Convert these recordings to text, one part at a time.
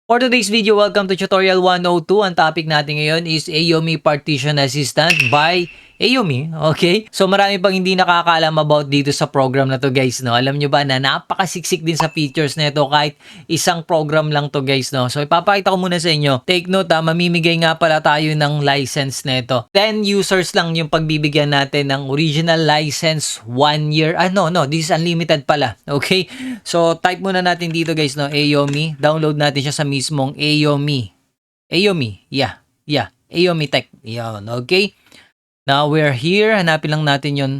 For today's video, welcome to Tutorial 102. Ang topic natin ngayon is Ayomi Partition Assistant by Ayomi. Okay? So marami pang hindi nakakaalam about dito sa program na to guys. No? Alam nyo ba na napakasiksik din sa features na ito kahit isang program lang to guys. No? So ipapakita ko muna sa inyo. Take note mamimigay nga pala tayo ng license na ito. 10 users lang yung pagbibigyan natin ng original license 1 year. No, this is unlimited pala. Okay? So type muna natin dito guys, no, Ayomi. Download natin siya sa mismong Ayomi. Ayomi, yeah. Ayomi Tech. Yan, okay? Now we're here. Hanapin lang natin yung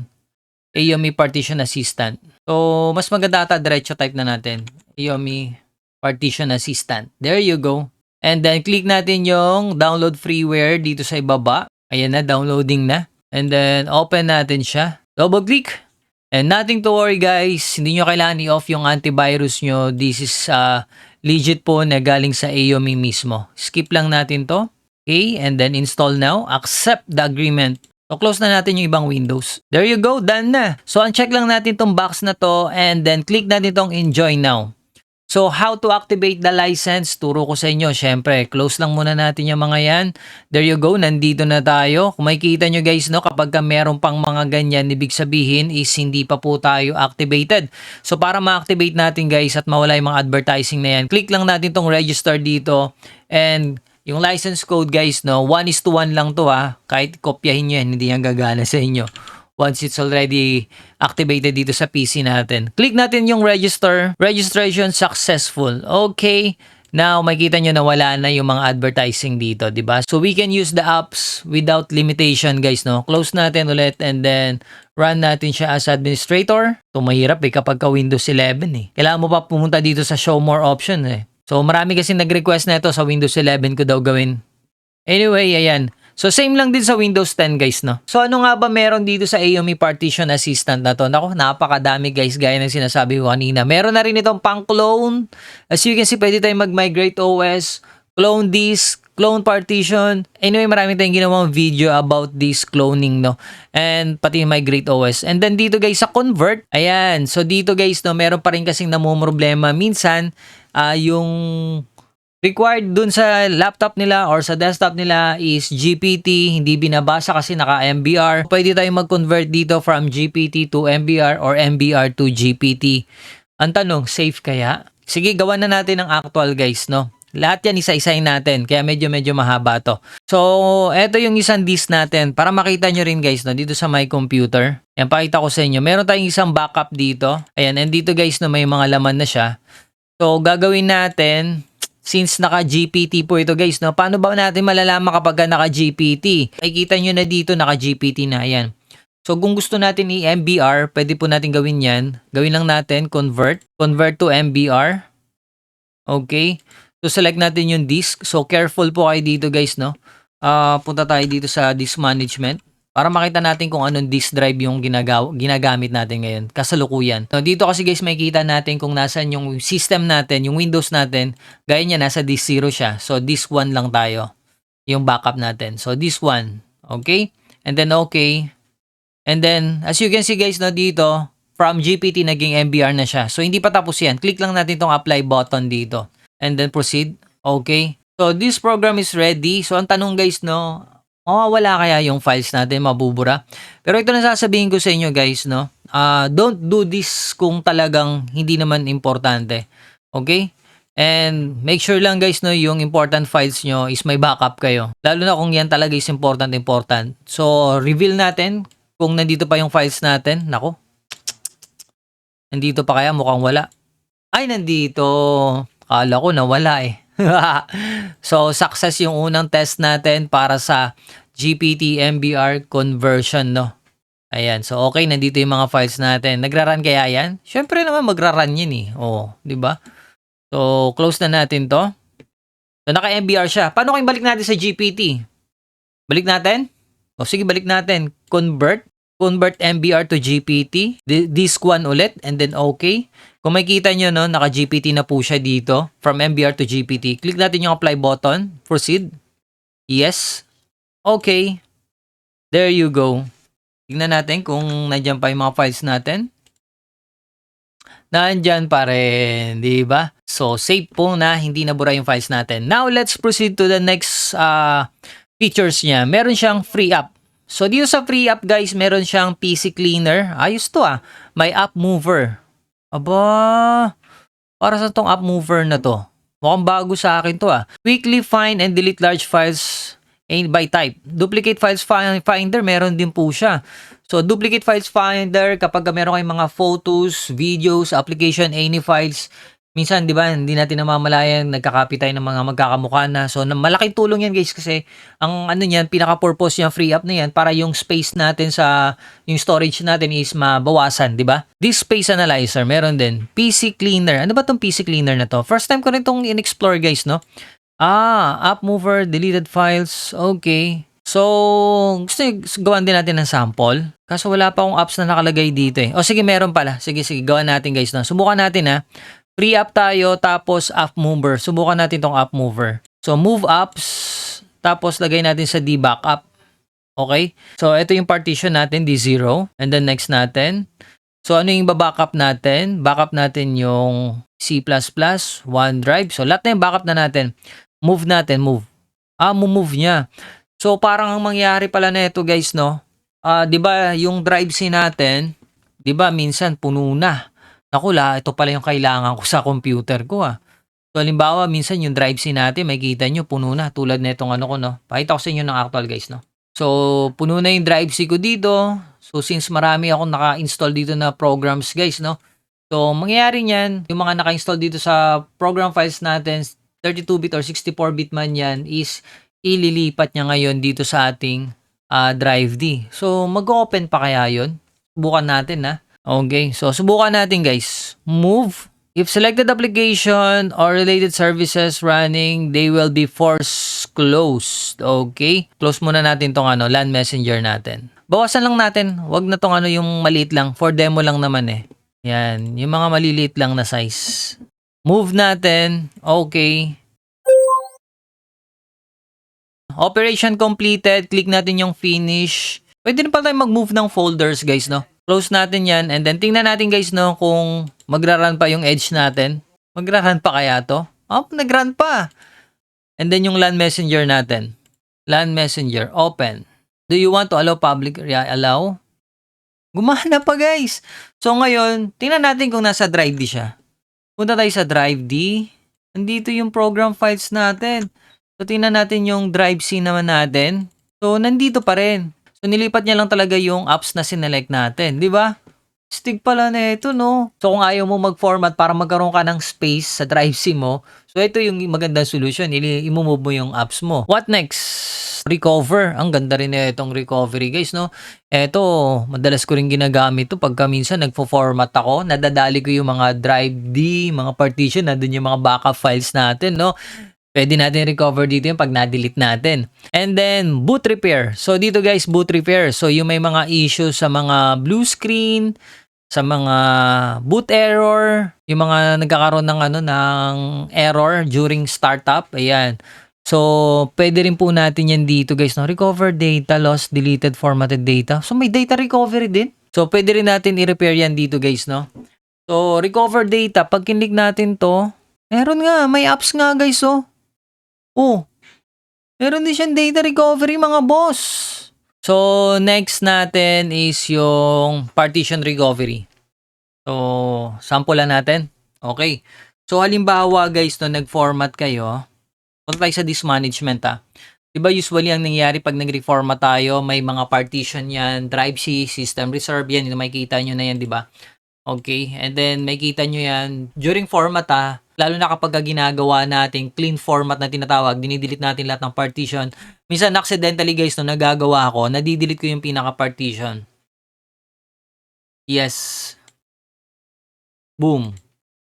Ayomi Partition Assistant. So mas maganda ata diretso type na natin. Ayomi Partition Assistant. There you go. And then click natin yung download freeware dito sa ibaba. Ayan na, downloading na. And then open natin siya. Double click. And nothing to worry guys, hindi nyo kailangan i-off yung antivirus nyo. This is legit po na galing sa Ayomi mismo. Skip lang natin to. Okay, and then install now. Accept the agreement. So close na natin yung ibang windows. There you go, done na. So uncheck lang natin tong box na to and then click natin tong enjoy now. So, how to activate the license? Turo ko sa inyo. Syempre, close lang muna natin yung mga yan. There you go. Nandito na tayo. Kung makikita nyo guys, no, kapag meron pang mga ganyan, ibig sabihin is hindi pa po tayo activated. So, para ma-activate natin guys at mawala yung mga advertising na yan, click lang natin tong register dito. And yung license code guys, no, 1:1 lang to Kahit kopyahin nyo yan, hindi yan gagana sa inyo. Once it's already activated dito sa PC natin. Click natin yung register. Registration successful. Okay. Now, makikita nyo na wala na yung mga advertising dito, di ba? So, we can use the apps without limitation, guys, no? Close natin ulit and then run natin siya as administrator. Ito mahirap kapag ka Windows 11 Kailangan mo pa pumunta dito sa show more option So, marami kasi nag-request na ito sa Windows 11 ko daw gawin. Anyway, ayan. So, same lang din sa Windows 10 guys, no? So, ano nga ba meron dito sa Ayomi Partition Assistant na to? Naku, napakadami guys, gaya ng sinasabi ko kanina. Meron na rin itong pang-clone. As you can see, pwede tayong mag-migrate OS, clone disk, clone partition. Anyway, marami tayong ginawang video about this cloning, no? And pati migrate OS. And then dito guys, sa convert, ayan. So, dito guys, no, meron pa rin kasing namumroblema. Minsan, yung required dun sa laptop nila or sa desktop nila is GPT, hindi binabasa kasi naka-MBR. Pwede tayong mag-convert dito from GPT to MBR or MBR to GPT. Ang tanong, safe kaya? Sige, gawan na natin ng actual guys, no? Lahat yan isa-isahin natin, kaya medyo mahaba to. So, eto yung isang disk natin. Para makita nyo rin guys, no, dito sa my computer. Yan, pakita ko sa inyo. Meron tayong isang backup dito. Ayan, and dito guys, no, may mga laman na siya. So, gagawin natin, since naka-GPT po ito guys, no? Paano ba natin malalaman kapag naka-GPT? Makikita nyo na dito naka-GPT na, ayan. So, kung gusto natin i-MBR, pwede po natin gawin yan. Gawin lang natin, convert to MBR. Okay. So, select natin yung disk. So, careful po kayo dito guys, no? Punta tayo dito sa disk management. Para makita natin kung anong disk drive yung ginagamit natin ngayon. Kasalukuyan. So, dito kasi guys, makikita natin kung nasan yung system natin, yung Windows natin. Gaya niya, nasa disk 0 siya. So, disk 1 lang tayo. Yung backup natin. So, disk 1. Okay? And then, okay. And then, as you can see guys, no, dito, from GPT, naging MBR na siya. So, hindi pa tapos yan. Click lang natin itong apply button dito. And then, proceed. Okay. So, this program is ready. So, ang tanong guys, no, wala kaya yung files natin, mabubura. Pero ito na sasabihin ko sa inyo guys, no? Don't do this kung talagang hindi naman importante. Okay? And make sure lang guys, no, yung important files nyo is may backup kayo. Lalo na kung yan talaga is important. So, reveal natin kung nandito pa yung files natin. Nako. Nandito pa kaya? Mukhang wala. Ay, nandito. Kala ko nawala So, success yung unang test natin para sa GPT MBR conversion, no? Ayan. So, okay. Nandito yung mga files natin. Nagra-run kaya yan? Syempre naman magra-run yun di ba? So, close na natin to. So, naka-MBR siya. Paano kung balik natin sa GPT? Balik natin? Sige, balik natin. Convert MBR to GPT. Disk 1 ulit. And then, okay. Kung makikita nyo, no, naka-GPT na po siya dito. From MBR to GPT. Click natin yung apply button. Proceed. Yes. Okay. There you go. Tingnan natin kung nandiyan pa yung mga files natin. Nandyan pa rin, di ba? So, safe po na hindi nabura yung files natin. Now, let's proceed to the next features niya. Meron siyang free app. So, dito sa free app, guys, meron siyang PC Cleaner. Ayos to May app mover. Aba, para sa tong app mover na to. Mukhang bago sa akin to Quickly find and delete large files by type. Duplicate files finder, meron din po siya. So, duplicate files finder, kapag meron kayong mga photos, videos, application, any files, minsan, di ba, hindi natin namamalayan, nagkakopy tayo ng mga magkakamukha na. So, malaking tulong yan guys kasi ang ano niyan, pinaka-purpose niya free app na yan para yung space natin sa, yung storage natin is mabawasan, di ba? This space analyzer, meron din. PC Cleaner. Ano ba tong PC Cleaner na to? First time ko rin itong in-explore guys, no? App mover, deleted files. Okay. So, gusto gawan din natin ng sample. Kaso wala pa akong apps na nakalagay dito O sige, meron pala. Sige, gawan natin guys. No? Subukan natin Free app tayo, tapos app mover. Subukan natin tong app mover. So, move apps, tapos lagay natin sa D-backup. Okay? So, ito yung partition natin, D0. And then next natin. So, ano yung babackup natin? Backup natin yung C++, OneDrive. So, lahat na yung backup na natin. Move natin, move. Move niya. So, parang ang mangyari pala na ito guys, no? 'Di ba yung drive C natin, 'di ba minsan puno na. Naku, ito pala yung kailangan ko sa computer ko So, halimbawa, minsan yung drive C natin, makikita nyo, puno na. Tulad na itong ano ko, no? Pakita ko sa inyo ng actual guys, no? So, puno na yung drive C ko dito. So, since marami akong naka-install dito na programs guys, no? So, mangyayari niyan, yung mga naka-install dito sa program files natin, 32-bit or 64-bit man yan, is ililipat niya ngayon dito sa ating drive D. So, mag-open pa kaya yun? Subukan natin Okay, so subukan natin guys. Move. If selected application or related services running, they will be force closed. Okay? Close muna natin tong LAN messenger natin. Bawasan lang natin. Wag na tong yung maliit lang. For demo lang naman Yan. Yung mga maliliit lang na size. Move natin. Okay. Operation completed. Click natin yung finish. Pwede rin pala tayo mag-move ng folders guys, no? Close natin yan. And then tingnan natin guys, no, kung magra-run pa yung edge natin. Magra-run pa kaya to? Nag-run pa. And then yung LAN messenger natin. LAN messenger. Open. Do you want to allow public? Allow? Gumana pa guys. So ngayon, tingnan natin kung nasa drive D siya. Punta tayo sa drive D. Nandito yung program files natin. So tingnan natin yung drive C naman natin. So nandito pa rin. So, nilipat niya lang talaga yung apps na sinelect natin. Di ba? Stig pala na ito, no? So, kung ayaw mo mag-format para magkaroon ka ng space sa drive C mo, so, ito yung magandang solution. I-move mo yung apps mo. What next? Recover. Ang ganda rin na itong recovery, guys, no? Ito, madalas ko rin ginagamit to pagka minsan nagpo-format ako. Nadadali ko yung mga drive D, mga partition, nandun yung mga backup files natin, no? Pwede natin recover dito yung pag na-delete natin. And then, boot repair. So, dito guys, boot repair. So, yung may mga issues sa mga blue screen, sa mga boot error, yung mga nagkakaroon ng ng error during startup. Ayan. So, pwede rin po natin yan dito guys. No? Recover data, lost, deleted, formatted data. So, may data recovery din. So, pwede rin natin i-repair yan dito guys. No? So, recover data. Pag kinlik natin to, meron nga, may apps nga guys. Meron din siyang data recovery mga boss. So, next natin is yung partition recovery. So, sample lang natin. Okay. So, halimbawa guys, no, nag-format kayo. Punta tayo sa disk management Diba usually ang nangyayari pag nag-reformat tayo, may mga partition yan, drive C, system reserve yan, makikita nyo na yan, diba? Okay, and then makikita nyo yan during format lalo na kapag ginagawa natin clean format na tinatawag, dinidelete natin lahat ng partition. Minsan accidentally guys, no, nagagawa ako, nadidelete ko yung pinaka-partition. Yes. Boom.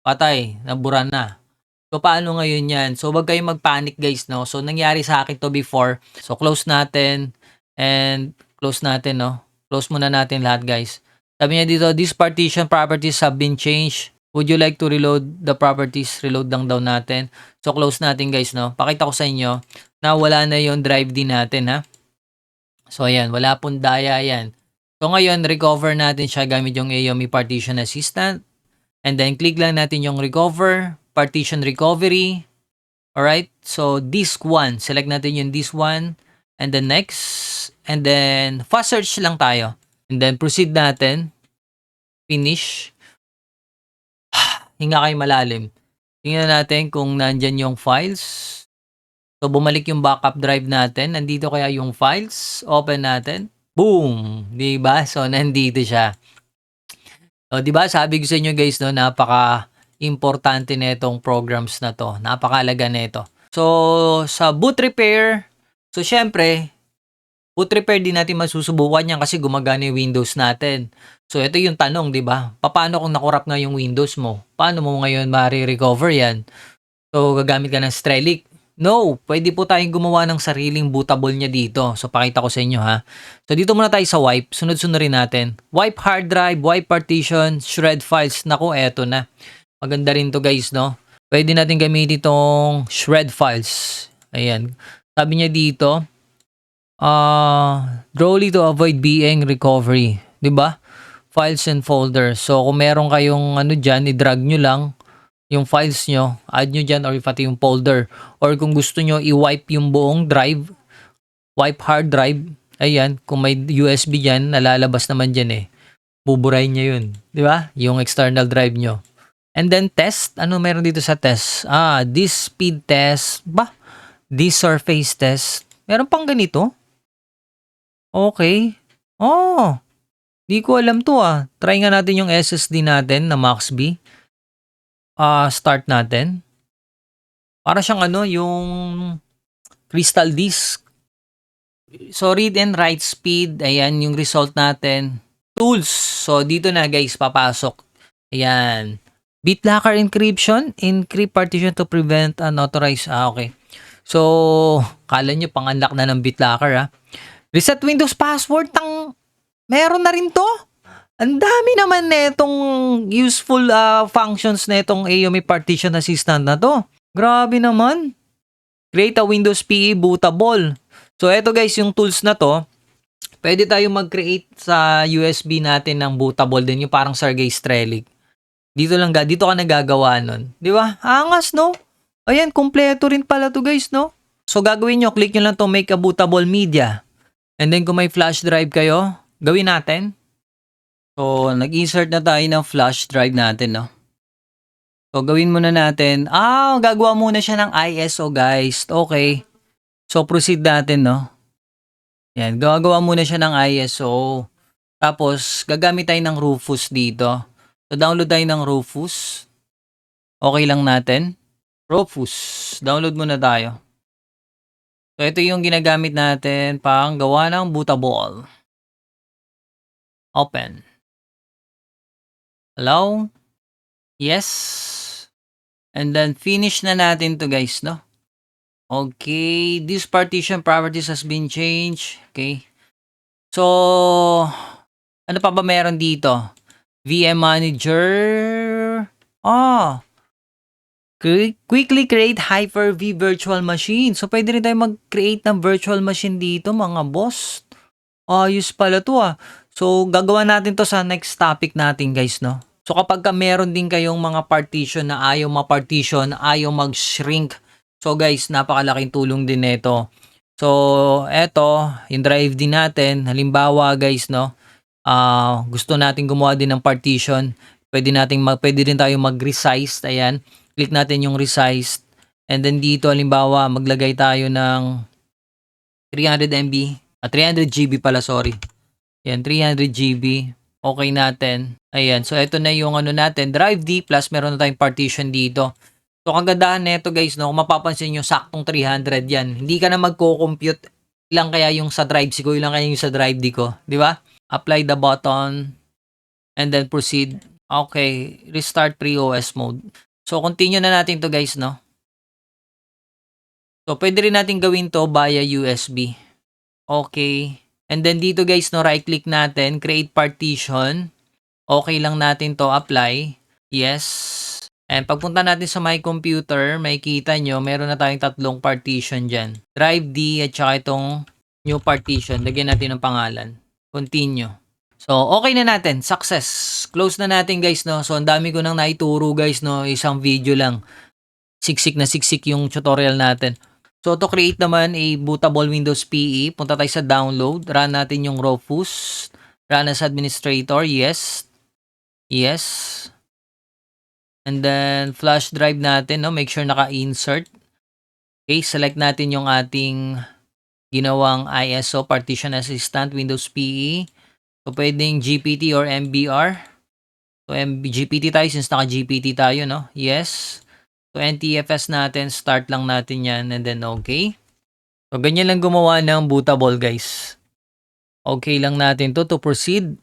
Patay. Nabura na. So, paano ngayon yan? So, wag kayong mag-panic guys, no? So, nangyari sa akin to before. So, close natin. And, close natin, no? Close muna natin lahat guys. Sabi niya dito, these partition properties have been changed. Would you like to reload the properties? Reload lang daw natin. So, close natin guys, no? Pakita ko sa inyo na wala na yung drive D natin, So, ayan. Wala pong daya yan. So, ngayon, recover natin siya gamit yung AOMI Partition Assistant. And then click lang natin yung recover, partition recovery. Alright, so disk 1, select natin yung disk 1, and then next, and then fast search lang tayo. And then proceed natin, finish. Hinga kayo malalim. Tingnan natin kung nandyan yung files. So bumalik yung backup drive natin, nandito kaya yung files, open natin. Boom! 'Di ba? So nandito siya. So 'di ba sabi ko sa inyo guys no, napaka-importante nitong programs na 'to. Napakahalaga nito. So sa boot repair, so syempre, boot repair din natin masusubukan yan kasi gumagana yung Windows natin. So ito yung tanong, 'di ba? Paano kung nakorap nga yung Windows mo? Paano mo ngayon ma-recover yan? So gagamit ka ng Strelic? No, pwede po tayong gumawa ng sariling bootable niya dito. So pakita ko sa inyo ha. So dito muna tayo sa wipe. Sunod-sunod rin natin. Wipe hard drive, wipe partition, shred files. Naku, eto na. Maganda rin to guys, no? Pwede natin gamitin itong shred files. Ayan. Sabi niya dito, Drowly to avoid being recovery. 'Di ba? Files and folders. So kung meron kayong ano dyan, i-drag nyo lang yung files nyo, add nyo dyan or pati yung folder. Or kung gusto nyo i-wipe yung buong drive, wipe hard drive, ayan, kung may USB dyan, nalalabas naman dyan eh. Buburahin nyo yun. Di ba? Yung external drive nyo. And then test, ano meron dito sa test? This speed test, this surface test. Meron pang ganito? Okay. Di ko alam to Try nga natin yung SSD natin na Maxby. Start natin. Para siyang ano, yung crystal disk. So, read and write speed. Ayan, yung result natin. Tools. So, dito na guys, papasok. Ayan. BitLocker encryption. Encrypt partition to prevent unauthorized. Okay. So, kala nyo pang-unlock na ng BitLocker Reset Windows password. Meron na rin to. Ang dami naman netong useful functions netong AOMI Partition Assistant na to. Grabe naman. Create a Windows PE bootable. So eto guys, yung tools na to, pwede tayo mag-create sa USB natin ng bootable din, yung parang Sergey Strelic. Dito ka nagagawa nun. Di ba? Angas, no? Ayan, kompleto rin pala to guys, no? So gagawin nyo, click nyo lang to make a bootable media. And then kung may flash drive kayo, gawin natin. So, nag-insert na tayo ng flash drive natin, no? So, gawin muna natin. Gagawa muna siya ng ISO, guys. Okay. So, proceed natin, no? Yan, gagawa muna siya ng ISO. Tapos, gagamit tayo ng Rufus dito. So, download tayo ng Rufus. Okay lang natin. Rufus. Download muna tayo. So, ito yung ginagamit natin pang gawa ng bootable. Open. Hello? Yes. And then finish na natin to guys, no? Okay, this partition properties has been changed. Okay. So, ano pa ba meron dito? VM Manager. Quickly create Hyper-V virtual machine. So, pwede rin tayo mag-create ng virtual machine dito, mga boss. Ayos pala to So, gagawa natin to sa next topic natin guys, no? So, kapag meron din kayong mga partition na ayaw ma-partition, ayaw mag-shrink. So, guys, napakalaking tulong din nito. So, eto, yung drive din natin. Halimbawa, guys, no? Gusto natin gumawa din ng partition. Pwede din tayo mag-resize. Ayan. Click natin yung resize. And then dito, halimbawa, maglagay tayo ng 300 MB. 300 GB pala, sorry. Yan, 300 GB. Okay natin. Ayan. So, ito na yung ano natin. Drive D plus meron na tayong partition dito. So, kagandahan nito guys, no? Kung mapapansin nyo, saktong 300 yan. Hindi ka na magko-compute. Ilang kaya yung sa drive C ko, ilang kaya yung sa drive D ko. Di ba? Apply the button. And then proceed. Okay. Restart pre-OS mode. So, continue na natin to guys, no? So, pwede rin natin gawin to via USB. Okay. And then dito guys, no, right click natin, create partition. Okay lang natin to, apply. Yes. And pagpunta natin sa my computer, makikita nyo, meron na tayong tatlong partition dyan. Drive D at saka itong new partition. Lagyan natin ng pangalan. Continue. So, okay na natin. Success. Close na natin guys, no? So, ang dami ko nang naituro guys, no? Isang video lang. Siksik na siksik yung tutorial natin. So, to create naman a bootable Windows PE, punta tayo sa download. Run natin yung Rufus. Run as administrator. Yes. Yes. And then, flash drive natin, no? Make sure naka-insert. Okay, select natin yung ating ginawang ISO, Partition Assistant, Windows PE. So, pwedeng GPT or MBR. So, GPT tayo since naka-GPT tayo, no? Yes. So, NTFS natin, start lang natin yan, and then okay. So, ganyan lang gumawa ng bootable, guys. Okay lang natin to proceed.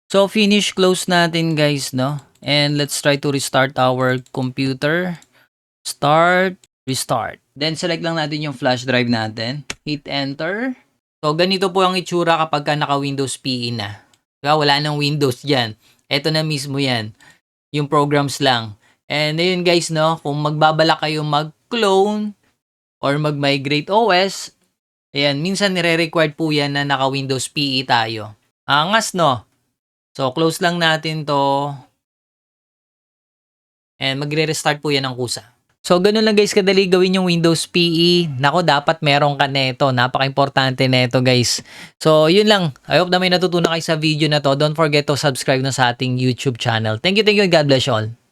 So, finish, close natin, guys, no? And let's try to restart our computer. Start, restart. Then, select lang natin yung flash drive natin. Hit enter. So, ganito po ang itsura kapag ka naka-Windows PE na. Diba? Wala nang Windows dyan. Ito na mismo yan. Yung programs lang. And ayun guys, no, kung magbabala kayo mag-clone or mag-migrate OS, ayan, minsan nire-required po yan na naka-Windows PE tayo. Angas, no? So, close lang natin to. And magre-restart po yan ng kusa. So, ganun lang guys, kadali gawin yung Windows PE. Nako, dapat meron ka neto. Napaka-importante neto guys. So, yun lang. I hope na may natutunan kayo sa video na to. Don't forget to subscribe na sa ating YouTube channel. Thank you and God bless you all.